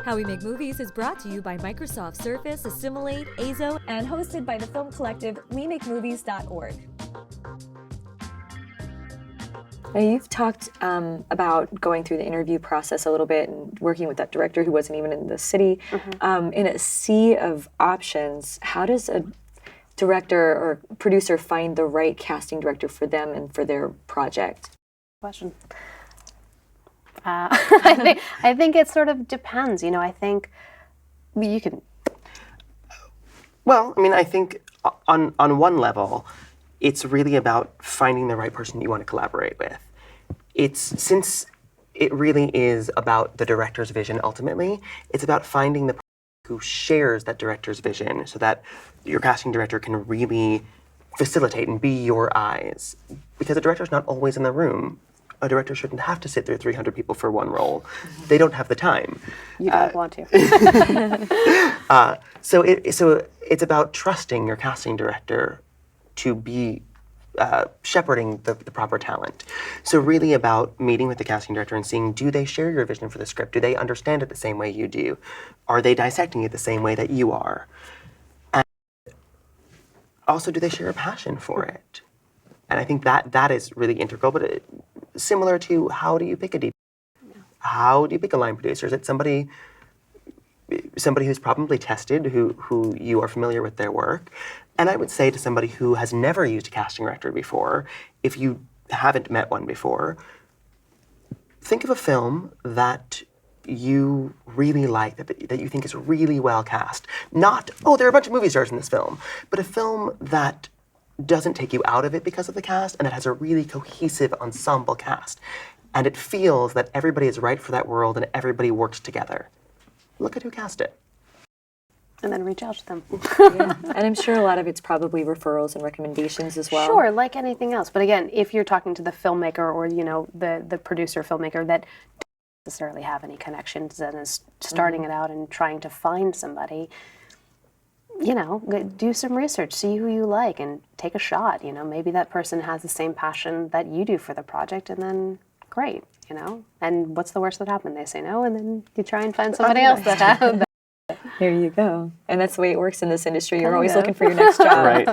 How We Make Movies is brought to you by Microsoft Surface, Assimilate, Azo, and hosted by the film collective WeMakeMovies.org. Now, you've talked about going through the interview process a little bit and working with that director who wasn't even in the city. In a sea of options, how does a director or producer find the right casting director for them and for their project? Question. I think it sort of depends. I think you can. Well, I think on one level, it's really about finding the right person you want to collaborate with. Since it really is about the director's vision ultimately, it's about finding the person who shares that director's vision so that your casting director can really facilitate and be your eyes. Because a director's not always in the room. A director shouldn't have to sit through 300 people for one role. They don't have the time. You don't want to. So it's about trusting your casting director to be shepherding the proper talent. So really about meeting with the casting director and seeing, do they share your vision for the script? Do they understand it the same way you do? Are they dissecting it the same way that you are? And also, do they share a passion for it? And I think that is really integral, but similar to how do you pick a DP? How do you pick a line producer? Is it somebody who's probably tested, who you are familiar with their work? And I would say to somebody who has never used a casting director before, if you haven't met one before, think of a film that you really like, that you think is really well cast. Not, there are a bunch of movie stars in this film, but a film that doesn't take you out of it because of the cast, and it has a really cohesive ensemble cast. And it feels that everybody is right for that world and everybody works together. Look at who cast it. And then reach out to them. Yeah. And I'm sure a lot of it's probably referrals and recommendations as well. Sure, like anything else. But again, if you're talking to the filmmaker or, the producer filmmaker that doesn't necessarily have any connections and is starting it out and trying to find somebody, do some research, see who you like, and take a shot. Maybe that person has the same passion that you do for the project, and then great, And what's the worst that happened? They say no, and then you try and find somebody else that has that. There you go. And that's the way it works in this industry. You're always looking for your next job. Right.